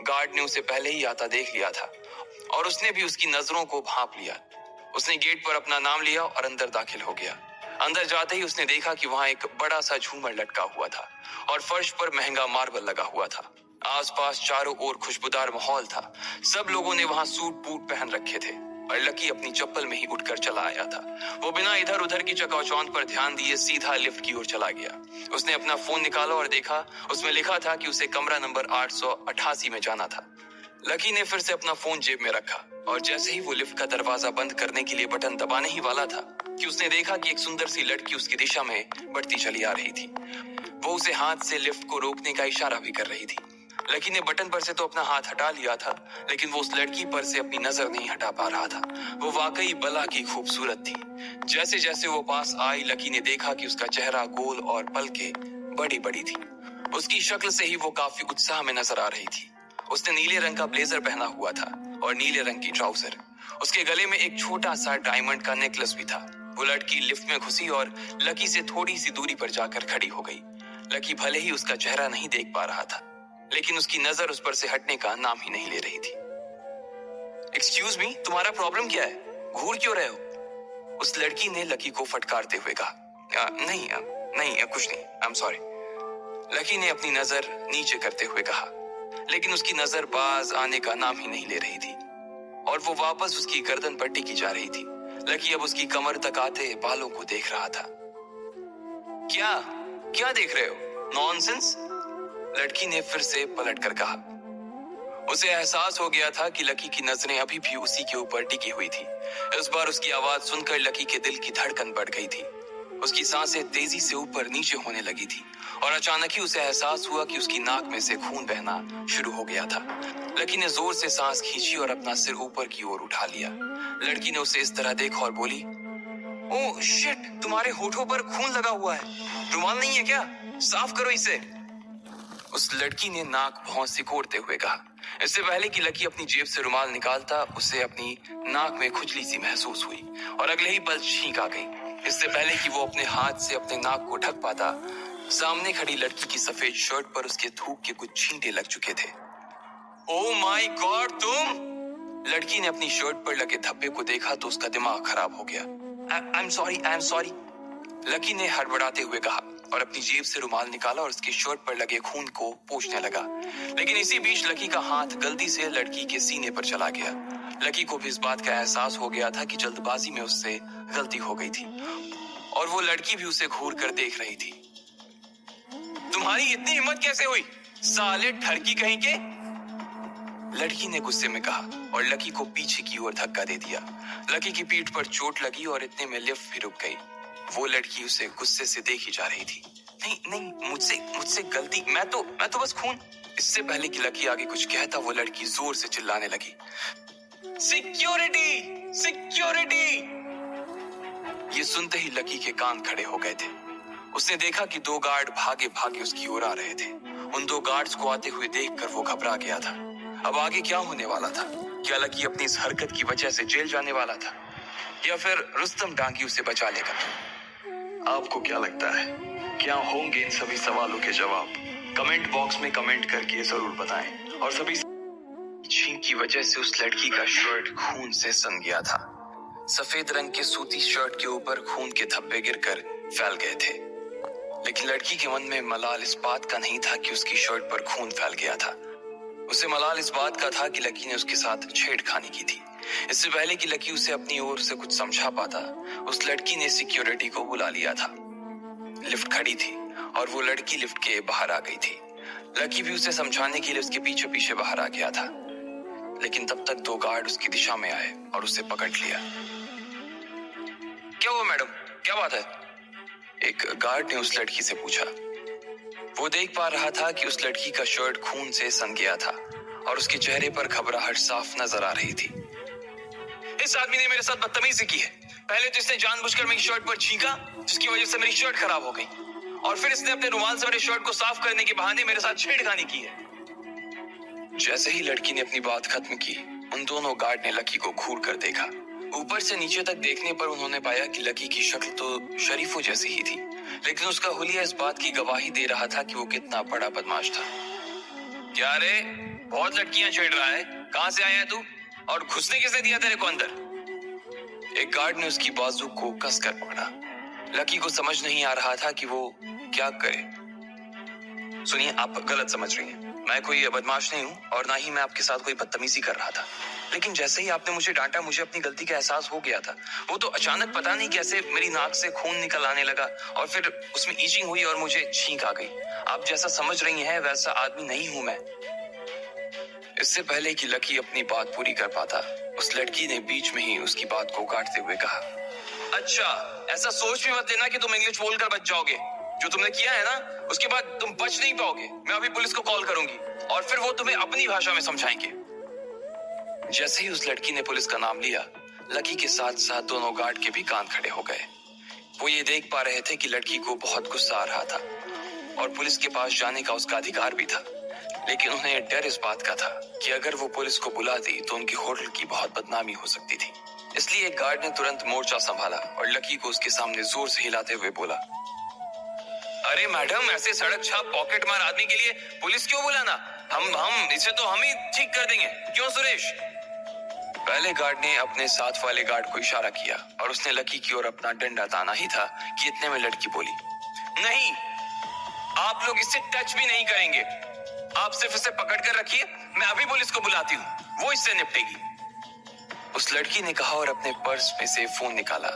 गार्ड ने उसे पहले ही आता देख लिया था और उसने भी उसकी नजरों को भांप लिया। उसने गेट पर अपना नाम लिया और अंदर दाखिल हो गया। अंदर जाते ही उसने देखा कि वहां एक बड़ा सा झूमर लटका हुआ था और फर्श पर महंगा मार्बल लगा हुआ था। आसपास चारों ओर खुशबूदार माहौल था। सब लोगों ने वहां सूट बूट पहन रखे थे। और लकी अपनी चप्पल में ही उठकर चला आया था। वो बिना इधर उधर की चकाचौंध पर ध्यान दिए सीधा लिफ्ट की ओर चला गया। उसने अपना फोन निकाला और देखा, उसमें लिखा था कि उसे कमरा नंबर 888 में जाना था। लकी ने फिर से अपना फोन जेब में रखा और जैसे ही वो लिफ्ट का दरवाजा बंद करने के लिए बटन दबाने ही वाला था कि उसने देखा कि एक सुंदर सी लड़की उसकी दिशा में बढ़ती चली आ रही थी। वो उसे हाथ से लिफ्ट को रोकने का इशारा भी कर रही थी। लकी ने बटन पर से तो अपना हाथ हटा लिया था, लेकिन वो उस लड़की पर से अपनी नजर नहीं हटा पा रहा था। वो वाकई बला की खूबसूरत थी। जैसे जैसे वो पास आई, लकी ने देखा कि उसका चेहरा गोल और पलकें बड़ी बड़ी थी। उसकी शक्ल से ही वो काफी उत्साह में नजर आ रही थी। उसने नीले रंग का ब्लेजर पहना हुआ था और नीले रंग की ट्राउजर। उसके गले में एक छोटा सा डायमंड का नेकलेस भी था। वो लड़की लिफ्ट में घुसी और लकी से थोड़ी सी दूरी पर जाकर खड़ी हो गई। लकी भले ही उसका चेहरा नहीं देख पा रहा था, लेकिन उसकी नजर उस पर से हटने का नाम ही नहीं ले रही थी। एक्सक्यूज मी, तुम्हारा प्रॉब्लम क्या है? घूर क्यों रहे हो? उस लड़की ने लकी को फटकारते हुए कहा। नहीं कुछ नहीं, आई एम सॉरी। लकी ने अपनी नजर नीचे करते हुए कहा, लेकिन उसकी नजर बाज आने का नाम ही नहीं ले रही थी और वो वापस उसकी गर्दन पर टिकी जा रही थी। लकी अब उसकी कमर तक आते बालों को देख रहा था। क्या देख रहे हो? नॉनसेंस, लड़की ने फिर से पलटकर कहा। उसे एहसास हो गया था कि लकी की नजरें अभी भी उसी के ऊपर टिकी हुई थी। इस बार उसकी आवाज सुनकर लकी के दिल की धड़कन बढ़ गई थी। उसकी सांसें तेजी से ऊपर नीचे होने लगी थी और अचानक ही उसे एहसास हुआ कि उसकी नाक में से खून बहना शुरू हो गया था। लकी ने जोर से सांस खींची और अपना सिर ऊपर की ओर उठा लिया। लड़की ने उसे इस तरह देखा और बोली, ओह शिट, तुम्हारे होठों पर खून लगा हुआ है। रुमाल नहीं है क्या? साफ करो इसे। उस लड़की ने नाक भौं सिकोड़ते हुए कहा। इससे पहले कि लकी अपनी जेब से रुमाल निकालता, उसे अपनी नाक में खुजली सी महसूस हुई और अगले ही पल छींक आ गई। इससे पहले कि वो अपने हाथ से अपने नाक को ढक पाता, सामने खड़ी लड़की की सफेद शर्ट पर उसके थूक के कुछ छींटे लग चुके थे। ओह माय गॉड, तुम! लड़की ने अपनी शर्ट पर लगे धब्बे को देखा तो उसका दिमाग खराब हो गया। आई एम सॉरी, लकी ने हड़बड़ाते हुए कहा और अपनी जेब से रुमाल निकाला और उसकी शर्ट पर लगे खून को पोंछने लगा। लेकिन इसी बीच लकी का हाथ गलती से लड़की के सीने पर चला गया। लकी को भी इस बात का एहसास हो गया था कि जल्दबाजी में उससे गलती हो गई थी और वो लड़की भी उसे घूर कर देख रही थी। तुम्हारी इतनी हिम्मत कैसे हुई, साले ठरकी कहीं के? लड़की ने गुस्से में कहा और लकी को पीछे की ओर धक्का दे दिया। लकी की पीठ पर चोट लगी और इतने में लिफ्ट भी रुक गई। वो लड़की उसे गुस्से से देखी जा रही थी। नहीं, मुझसे गलती, मैं तो बस खून। इससे पहले कि लकी आगे कुछ कहता, वो लड़की जोर से चिल्लाने लगी, सिक्योरिटी सिक्योरिटी! ये सुनते ही लकी के कान खड़े हो गए थे। उसने देखा कि दो गार्ड भागे भागे उसकी ओर आ रहे थे। उन दो गार्ड्स को आते हुए देखकर वो घबरा गया था। अब आगे क्या होने वाला था? क्या लकी अपनी इस हरकत की वजह से जेल जाने वाला था या फिर रुस्तम डांगी उसे बचा लेगा? आपको क्या लगता है, क्या होंगे इन सभी सवालों के जवाब? कमेंट बॉक्स में कमेंट करके जरूर बताएं। और सभी छींक की वजह से उस लड़की का शर्ट खून से सन गया था। सफेद रंग के सूती शर्ट के ऊपर खून के धब्बे गिरकर फैल गए थे। लेकिन लड़की के मन में मलाल इस बात का नहीं था कि उसकी शर्ट पर खून फैल गया था। उसे मलाल इस बात का था कि लकी ने उसके साथ छेड़खानी की थी। इससे पहले कि लकी उसे अपनी ओर से कुछ समझा पाता, उस लड़की ने सिक्योरिटी को बुला लिया था। लिफ्ट खड़ी थी और वो लड़की लिफ्ट के बाहर आ गई थी। लकी भी उसे समझाने के लिए उसके पीछे पीछे बाहर आ गया था, लेकिन तब तक दो गार्ड उसकी दिशा में आए और उसे पकड़ लिया। क्या हुआ मैडम, क्या बात है? एक गार्ड ने उस लड़की से पूछा। वो देख पा रहा था कि उस लड़की का शर्ट खून से सन गया था और उसके चेहरे पर घबराहट साफ नजर आ रही थी। इस आदमी ने मेरे साथ बदतमीजी की है। पहले तो इसने जानबूझकर मेरी शर्ट पर छींका, जिसकी वजह से मेरी शर्ट खराब हो गई, और फिर इसने अपने रुमाल से मेरे शर्ट को साफ करने के बहाने मेरे साथ छेड़खानी की है। जैसे ही लड़की ने अपनी बात खत्म की, उन दोनों गार्ड ने लकी को घूर कर देखा। ऊपर से नीचे तक देखने पर उन्होंने पाया कि लकी की शक्ल तो शरीफों जैसी ही थी, लेकिन उसका हुलिया इस बात की गवाही दे रहा था कि वो कितना बड़ा बदमाश था। क्या रे, बहुत लड़कियां छेड़ रहा है, कहां से आया है तू? और घुसने किसने दिया तेरे को अंदर? एक गार्ड ने उसकी बाजू को कसकर पकड़ा। लकी को समझ नहीं आ रहा था कि वो क्या करे। सुनिए, आप गलत समझ रही हैं। मैं कोई बदमाश नहीं हूँ और ना ही मैं आपके साथ कोई बदतमीजी कर रहा था, लेकिन जैसे ही आपने मुझे डांटा मुझे अपनी गलती का एहसास हो गया था। वो तो अचानक पता नहीं कैसे मेरी नाक से खून निकल आने लगा और फिर उसमें ईचिंग हुई और मुझे छींक आ गई। आप जैसा समझ रही हैं वैसा आदमी नहीं हूं मैं। इससे पहले कि लकी अपनी बात पूरी कर पाता, उस लड़की ने बीच में ही उसकी बात को काटते हुए कहा, अच्छा, ऐसा सोच भी मत लेना कि तुम इंग्लिश बोलकर बच जाओगे। जो तुमने किया है ना, उसके बाद तुम बच नहीं पाओगे। मैं अभी पुलिस को कॉल करूंगी और फिर वो तुम्हें अपनी भाषा में समझाएंगे। जैसे ही उस लड़की ने पुलिस का नाम लिया, लकी के साथ साथ दोनों गार्ड के भी कान खड़े हो गए। वो ये देख पा रहे थे कि लड़की को बहुत गुस्सा आ रहा था और पुलिस के पास जाने का उसका अधिकार भी था, लेकिन उन्हें डर इस बात का था कि अगर वो पुलिस को बुलाती तो उनकी होटल की बहुत बदनामी हो सकती थी। इसलिए एक गार्ड ने तुरंत मोर्चा संभाला और लकी को उसके सामने जोर से हिलाते हुए बोला, अरे मैडम, ऐसे सड़क छाप पॉकेट मार आदमी के लिए पुलिस क्यों बुलाना? हम इसे तो हम ही ठीक कर देंगे, क्यों सुरेश? पहले गार्ड ने अपने साथ वाले गार्ड को इशारा किया और उसने लकी की ओर अपना डंडा ताना ही था कि इतने में लड़की बोली, नहीं, आप लोग इससे टच भी नहीं करेंगे। आप सिर्फ इसे पकड़ कर रखिए, मैं अभी पुलिस को बुलाती हूँ, वो इससे निपटेगी। उस लड़की ने कहा और अपने पर्स में से फोन निकाला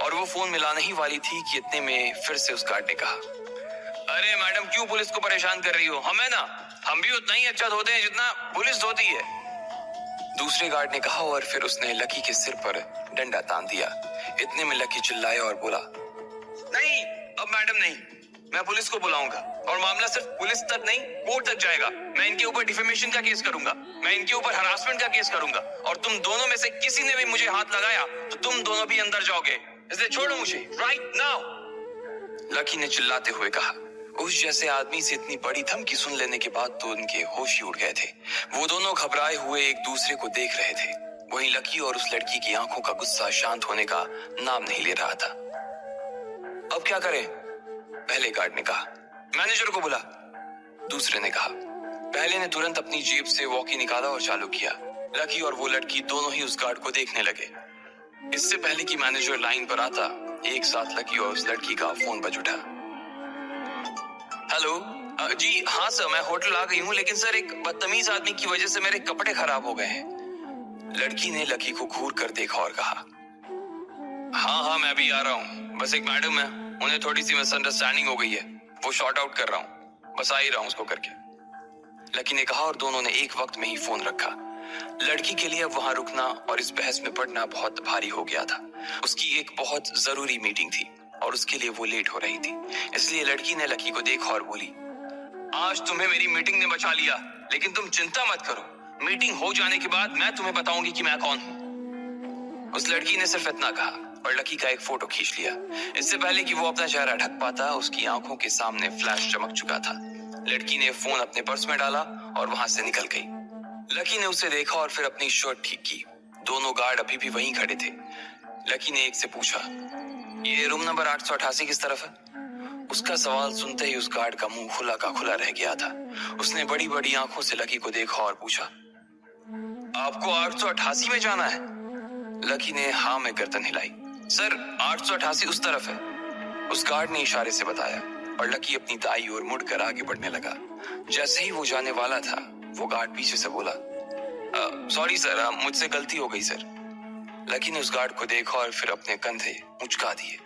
और वो फोन मिलाने ही वाली थी कि इतने में फिर से उस गार्ड ने कहा, अरे मैडम, क्यों पुलिस को परेशान कर रही हो? हम है ना, हम भी उतना ही अच्छा धोते हैं जितना पुलिस धोती है। दूसरे गार्ड ने कहा और फिर उसने लकी के सिर पर डंडा तान दिया। इतने में लकी चिल्लाया और बोला, नहीं, अब मैडम नहीं, मैं पुलिस को बुलाऊंगा और मामला सिर्फ पुलिस तक नहीं, कोर्ट तक जाएगा। मैं इनके ऊपर डिफेमेशन का केस करूंगा, मैं इनके ऊपर हरासमेंट का केस करूंगा और तुम दोनों में से किसी ने भी मुझे हाथ लगाया तो तुम दोनों भी अंदर जाओगे, इसलिए छोड़ो मुझे राइट नाउ। लकी ने चिल्लाते हुए कहा। उस जैसे आदमी से इतनी बड़ी धमकी सुन लेने के बाद तो उनके होश ही उड़ गए थे। वो दोनों घबराए हुए एक दूसरे को देख रहे थे। वहीं लकी और उस लड़की की आंखों का गुस्सा शांत होने का नाम नहीं ले रहा था। अब क्या करें? पहले गार्ड ने कहा। मैनेजर को बुला, दूसरे ने कहा। पहले ने तुरंत अपनी जेब से वॉकी निकाला और चालू किया। लकी और वो लड़की दोनों ही उस गार्ड को देखने लगे। इससे पहले कि मैनेजर लाइन पर आता, एक साथ लकी और उस लड़की का फोन बज उठा। हेलो, जी हाँ सर, मैं होटल आ गई हूँ, लेकिन सर एक बदतमीज आदमी की वजह से मेरे कपड़े खराब हो गए हैं। लड़की ने लकी को घूर कर देखा और कहा, हाँ मैं भी आ रहा हूँ, बस एक मैडम है, उन्हें थोड़ी सी मिसअंडरस्टैंडिंग हो गई है, वो शॉर्ट आउट कर रहा हूँ, बस आ ही रहा हूँ उसको करके। लकी ने कहा और दोनों ने एक वक्त में ही फोन रखा। लड़की के लिए अब वहां रुकना और इस बहस में पड़ना बहुत भारी हो गया था। उसकी एक बहुत जरूरी मीटिंग थी और उसके लिए वो लेट हो रही थी। इसलिए लड़की ने लकी को देखा और बोली, आज तुम्हें मेरी मीटिंग ने बचा लिया, लेकिन तुम चिंता मत करो, मीटिंग हो जाने के बाद मैं तुम्हें बताऊंगी कि मैं कौन हूँ। उस लड़की ने सिर्फ इतना कहा और लकी का एक फोटो खींच लिया। इससे पहले कि वो अपना चेहरा ढक पाता, उसकी आंखों के सामने फ्लैश चमक चुका था। लड़की ने फोन अपने पर्स में डाला और वहां से निकल गई। लकी ने उसे देखा और फिर अपनी शर्ट ठीक की। दोनों गार्ड अभी भी वहीं खड़े थे। लकी ने एक से पूछा, ये रूम नंबर 888 किस तरफ है? उसका सवाल सुनते ही उस गार्ड का मुंह खुला का खुला रह गया था। उसने बड़ी बड़ी आंखों से लकी को देखा और पूछा, आपको 888 में जाना है? लकी ने हाँ में गर्दन हिलाई। सर 888 उस तरफ है, उस गार्ड ने इशारे से बताया और लकी अपनी दाई ओर मुड़कर आगे बढ़ने लगा। जैसे ही वो जाने वाला था, वो गार्ड पीछे से बोला, सॉरी सर, मुझसे गलती हो गई सर। लकी ने उस गार्ड को देखा और फिर अपने कंधे मुचका दिए।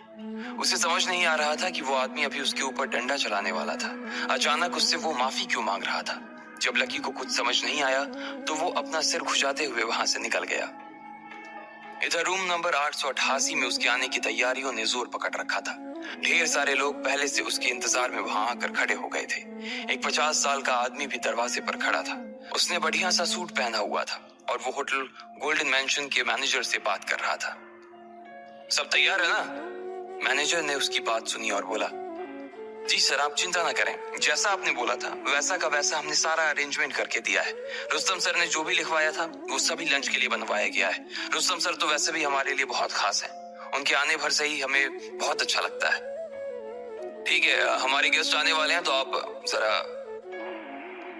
उसे समझ नहीं आ रहा था कि वो आदमी अभी उसके ऊपर डंडा चलाने वाला था। अचानक उससे वो माफी क्यों मांग रहा था? जब लकी को कुछ समझ नहीं आया तो वो अपना सिर खुजाते हुए वहां से निकल गया। इधर रूम नंबर 888 में उसके आने की तैयारियों ने जोर पकड़ रखा था। ढेर सारे लोग पहले से उसके इंतजार में वहां आकर खड़े हो गए थे। एक 50 साल का आदमी भी दरवाजे पर खड़ा था। उसने बढ़िया सा सूट पहना हुआ था और वो होटल गोल्डन मैंशन के मैनेजर से बात कर रहा था। सब तैयार है ना? मैनेजर ने उसकी बात सुनी और बोला, जी सर, आप चिंता ना करें, जैसा आपने बोला था वैसा का वैसा हमने सारा अरेंजमेंट करके दिया है। रुस्तम सर ने जो भी लिखवाया था वो सभी लंच के लिए बनवाया गया है। रुस्तम सर तो वैसे भी हमारे लिए बहुत खास है, उनके आने भर से ही हमें बहुत अच्छा लगता है। ठीक है, हमारे गेस्ट आने वाले हैं तो आप जरा,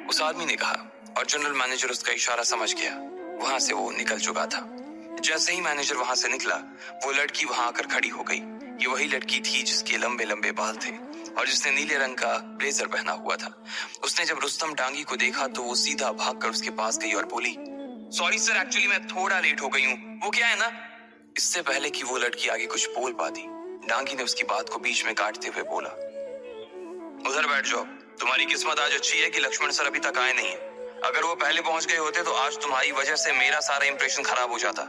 उस आदमी ने कहा और जनरल मैनेजर उसका इशारा समझ गया। वहां से वो निकल चुका था। जैसे ही मैनेजर वहां से निकला, वो लड़की वहां आकर खड़ी हो गई। ये वही लड़की थी जिसके लंबे लंबे बाल थे, और जिसने नीले रंग का ब्लेजर पहना हुआ था। उसने जब रुस्तम डांगी को देखा तो वो सीधा भागकर उसके पास गई और बोली, सॉरी सर, एक्चुअली मैं थोड़ा लेट हो गई हूँ। वो क्या है ना। इससे पहले कि वो लड़की आगे कुछ बोल पाती, डांगी ने उसकी बात को बीच में काटते हुए बोला, उधर बैठ जाओ। तुम्हारी किस्मत आज अच्छी है कि लक्ष्मण सर अभी तक आए नहीं है। अगर वो पहले पहुंच गए होते तो आज तुम्हारी वजह से मेरा सारा इंप्रेशन खराब हो जाता।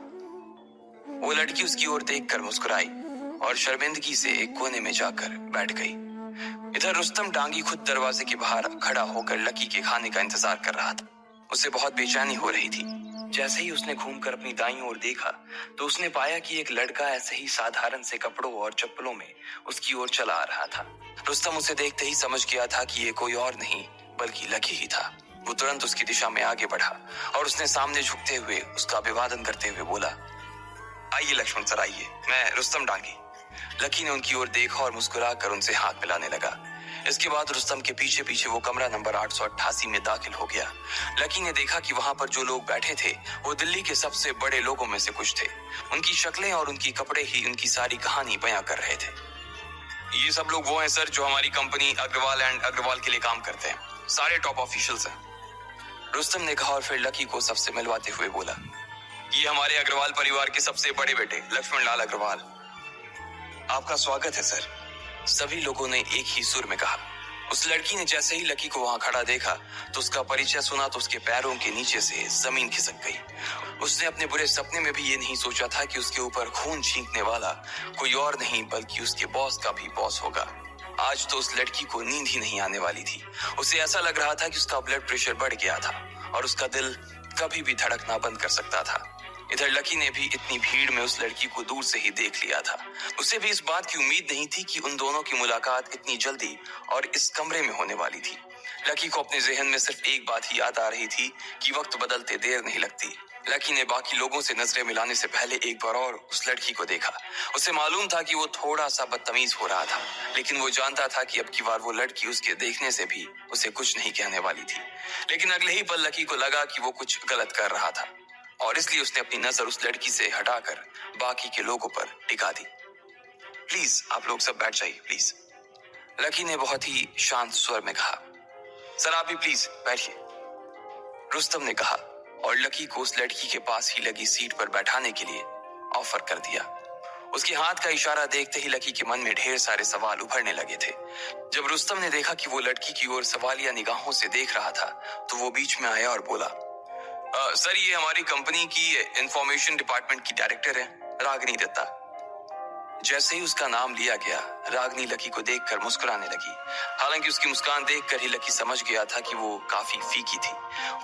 वो लड़की उसकी ओर देखकर मुस्कुराई और शर्मिंदगी से एक कोने में जाकर बैठ गई। इधर रुस्तम डांगी खुद दरवाजे के बाहर खड़ा होकर लकी के खाने का इंतजार कर रहा था। उसे बहुत बेचैनी हो रही थी। जैसे ही उसने घूमकर अपनी दाईं ओर देखा तो उसने पाया कि एक लड़का ऐसे ही साधारण से कपड़ों और चप्पलों में उसकी ओर चला आ रहा था। रुस्तम उसे देखते ही समझ गया था कि ये कोई और नहीं बल्कि लकी ही था। वो तुरंत उसकी दिशा में आगे बढ़ा और उसने सामने झुकते हुए उसका अभिवादन करते हुए बोला, आइए लक्ष्मण सर आइए, मैं रुस्तम डांगी। लकी ने उनकी ओर देखा और मुस्कुराकर उनसे हाथ मिलाने लगा। इसके बाद रुस्तम के पीछे पीछे वो कमरा नंबर 888 में दाखिल हो गया। लकी ने देखा कि वहां पर जो लोग बैठे थे वो दिल्ली के सबसे बड़े लोगों में से कुछ थे। उनकी शक्लें और उनकी कपड़े ही उनकी सारी कहानी बयां कर रहे थे। ये सब लोग वो हैं सर जो हमारी कंपनी अग्रवाल एंड अग्रवाल के लिए काम करते हैं। सारे टॉप ऑफिशियल्स हैं। रुस्तम ने कहा और फिर लकी को सबसे मिलवाते हुए बोला, ये हमारे अग्रवाल परिवार के सबसे बड़े बेटे लक्ष्मण लाल अग्रवाल। आपका स्वागत है सर, सभी लोगों ने एक ही सुर में कहा। उस लड़की ने जैसे ही लकी को वहां खड़ा देखा तो उसका परिचय सुना तो उसके पैरों के नीचे से जमीन खिसक गई। उसने अपने बुरे सपने में भी ये नहीं सोचा था कि उसके ऊपर खून छींकने वाला कोई और नहीं बल्कि उसके बॉस का भी बॉस होगा। आज तो उस लड़की को नींद ही नहीं आने वाली थी। उसे ऐसा लग रहा था कि उसका ब्लड प्रेशर बढ़ गया था और उसका दिल कभी भी धड़कना बंद कर सकता था। इधर लकी ने भी इतनी भीड़ में उस लड़की को दूर से ही देख लिया था। उसे भी इस बात की उम्मीद नहीं थी कि उन दोनों की मुलाकात इतनी जल्दी और इस कमरे में होने वाली थी। लकी को अपने जहन में सिर्फ एक बात ही याद आ रही थी कि वक्त बदलते देर नहीं लगती। लकी ने बाकी लोगों से नजरें मिलाने से पहले एक बार और उस लड़की को देखा। उसे मालूम था कि वो थोड़ा सा बदतमीज हो रहा था, लेकिन वो जानता था कि अब की बार वो लड़की उसके देखने से भी उसे कुछ नहीं कहने वाली थी। लेकिन अगले ही पल लकी को लगा कि वो कुछ गलत कर रहा था और इसलिए उसने अपनी नजर उस लड़की से हटाकर बाकी के लोगों पर टिका दी। प्लीज आप लोग सब बैठ जाइए प्लीज, लकी ने बहुत ही शांत स्वर में कहा। सर आप भी प्लीज बैठिए, रुस्तम ने कहा और लकी को उस लड़की के पास ही लगी सीट पर बैठाने के लिए ऑफर कर दिया। उसके हाथ का इशारा देखते ही लकी के मन में ढेर सारे सवाल उभरने लगे थे। जब रुस्तम ने देखा कि वो लड़की की ओर सवालिया निगाहों से देख रहा था तो वो बीच में आया और बोला, सर ये हमारी कंपनी की इंफॉर्मेशन डिपार्टमेंट की डायरेक्टर है रागिनी दत्ता। जैसे ही उसका नाम लिया गया रागिनी लकी को देखकर मुस्कुराने लगी। हालांकि उसकी मुस्कान देखकर ही लकी समझ गया था कि वो काफी फीकी थी।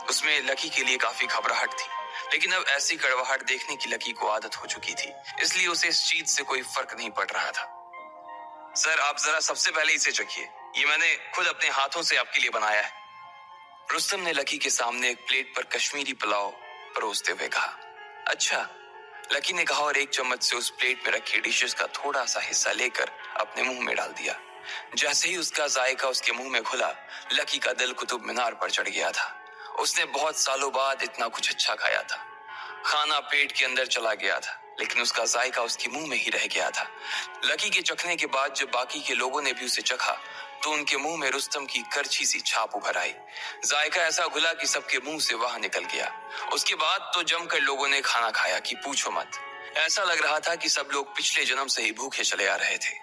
उसमें लकी के लिए काफी घबराहट थी, लेकिन अब ऐसी कड़वाहट देखने की लकी को आदत हो चुकी थी, इसलिए उसे इस चीज से कोई फर्क नहीं पड़ रहा था। सर आप जरा सबसे पहले इसे चखिए, ये मैंने खुद अपने हाथों से आपके लिए बनाया है। रुस्तम ने लकी के सामने एक प्लेट पर कश्मीरी पुलाव परोसते हुए कहा। अच्छा, लकी ने कहा और एक चम्मच से उस प्लेट में रखी डिशेस का थोड़ा सा हिस्सा लेकर अपने मुंह में डाल दिया। जैसे ही उसका जायका उसके मुंह में घुला, लकी का दिल कुतुब मीनार पर चढ़ गया था। उसने बहुत सालों बाद इतना कुछ अच्छा खाया था। खाना पेट के अंदर चला गया था, लेकिन उसका जायका उसके मुंह में ही रह गया था। लकी के चखने के बाद जब बाकी के लोगों ने भी उसे चखा तो उनके मुंह में रुस्तम की करछी सी छाप उभर आई। जायका ऐसा घुला कि सबके मुंह से वहां निकल गया। उसके बाद तो जमकर लोगों ने खाना खाया कि पूछो मत। ऐसा लग रहा था कि सब लोग पिछले जन्म से ही भूखे चले आ रहे थे।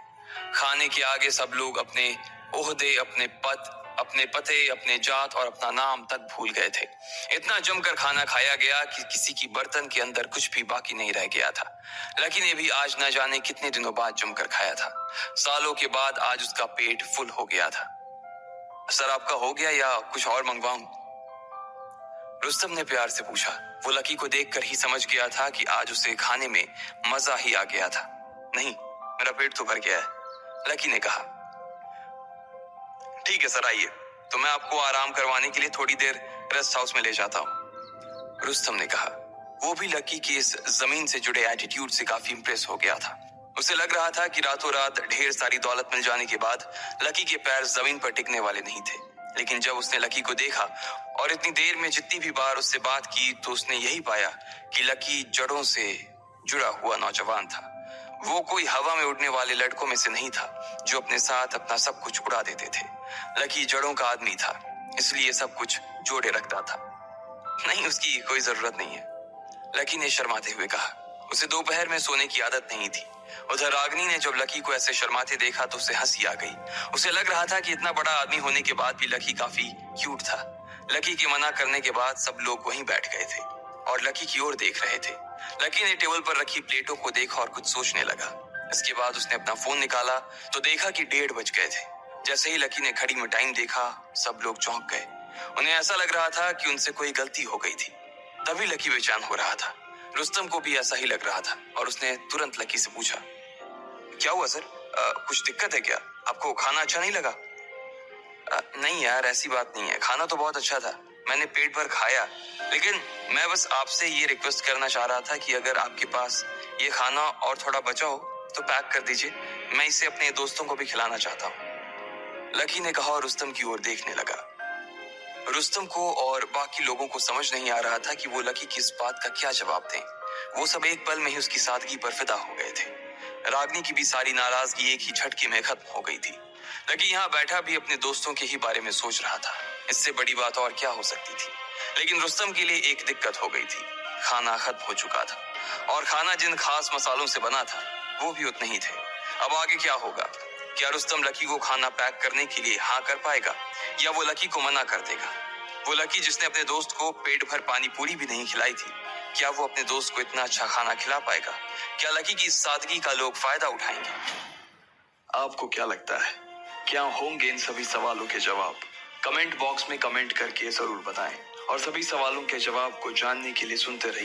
खाने के आगे सब लोग अपने ओहदे, अपने पद, अपने पते, अपने जात और अपना नाम तक भूल गए थे। इतना जमकर खाना खाया गया कि किसी की बर्तन के अंदर कुछ भी बाकी नहीं रह गया था। लकी ने भी आज न जाने कितने दिनों बाद जमकर खाया था। सालों के बाद आज उसका पेट फुल हो गया था। सर आपका हो गया या कुछ और मंगवाऊं? रुस्तम ने प्यार से पूछा। वो लकी को देखकर ही समझ गया था कि आज उसे खाने में मजा ही आ गया था। नहीं, मेरा पेट तो भर गया है, लकी ने कहा। ठीक है सर आइए, तो मैं आपको आराम करवाने के लिए थोड़ी देर रेस्ट हाउस में ले जाता हूँ, रुस्तम ने कहा। वो भी लकी के इस जमीन से जुड़े एटीट्यूड से काफी इंप्रेस हो गया था। उसे लग रहा था कि रातों रात ढेर सारी दौलत मिल जाने के बाद लकी के पैर जमीन पर टिकने वाले नहीं थे। लेकिन जब उसने लकी को देखा और इतनी देर में जितनी भी बार उससे बात की तो उसने यही पाया कि लकी जड़ों से जुड़ा हुआ नौजवान था। वो कोई हवा में उड़ने वाले लड़कों में से नहीं था जो अपने साथ अपना सब कुछ उड़ा देते थे। लकी जड़ों का आदमी था, इसलिए सब कुछ जोड़े रखता था। नहीं, उसकी कोई जरूरत नहीं है, लकी ने शर्माते हुए कहा। उसे दोपहर में सोने की आदत नहीं थी। उधर रागिनी ने जब लकी को ऐसे शर्माते देखा तो उसे हंसी आ गई। उसे लग रहा था कि इतना बड़ा आदमी होने के बाद भी लकी काफी क्यूट था। लकी के मना करने के बाद सब लोग वहीं बैठ गए थे और लकी की ओर देख रहे थे। लकी ने टेबल पर रखी प्लेटों को देखा और कुछ सोचने लगा। इसके बाद उसने अपना फोन निकाला तो देखा कि 1:30 बज गए थे। जैसे ही लकी ने घड़ी में टाइम देखा, सब लोग चौंक गए। उन्हें ऐसा लग रहा था कि उनसे कोई गलती हो गई थी। तभी लकी बेचैन हो रहा था। रुस्तम को भी ऐसा ही लग रहा था और उसने तुरंत लकी से पूछा, क्या हुआ सर? कुछ दिक्कत है क्या? आपको खाना अच्छा नहीं लगा? नहीं यार, ऐसी बात नहीं है, खाना तो बहुत अच्छा था, मैंने पेट भर खाया। लेकिन मैं बस आपसे ये रिक्वेस्ट करना चाह रहा था कि अगर आपके पास ये खाना और थोड़ा बचा हो तो पैक कर दीजिए, मैं इसे अपने दोस्तों को भी खिलाना चाहता हूँ। लकी ने कहा और रुस्तम की ओर देखने लगा। रुस्तम को और बाकी लोगों को समझ नहीं आ रहा था कि वो लकी की इस बात का क्या जवाब दें। वो सब एक पल में ही उसकी सादगी पर फिदा हो गए थे। रागिनी की भी सारी नाराजगी एक ही झटके में खत्म हो गई थी। लकी यहाँ बैठा भी अपने दोस्तों के ही बारे में सोच रहा था। इससे बड़ी बात और क्या हो सकती थी। लेकिन रुस्तम के लिए एक दिक्कत हो गई थी, खाना खत्म हो चुका था और खाना जिन खास मसालों से बना था वो भी उतने ही थे। अब आगे क्या होगा? क्या रुस्तम लकी को खाना पैक करने के लिए हाँ कर पाएगा या वो लकी को मना कर देगा? वो लकी जिसने अपने दोस्त को पेट भर पानी पूरी भी नहीं खिलाई थी, क्या वो अपने दोस्त को इतना अच्छा खाना खिला पाएगा? क्या लकी की इस सादगी का लोग फायदा उठाएंगे? आपको क्या लगता है, क्या होंगे इन सभी सवालों के जवाब? कमेंट बॉक्स में कमेंट करके जरूर बताएं और सभी सवालों के जवाब को जानने के लिए सुनते रहिए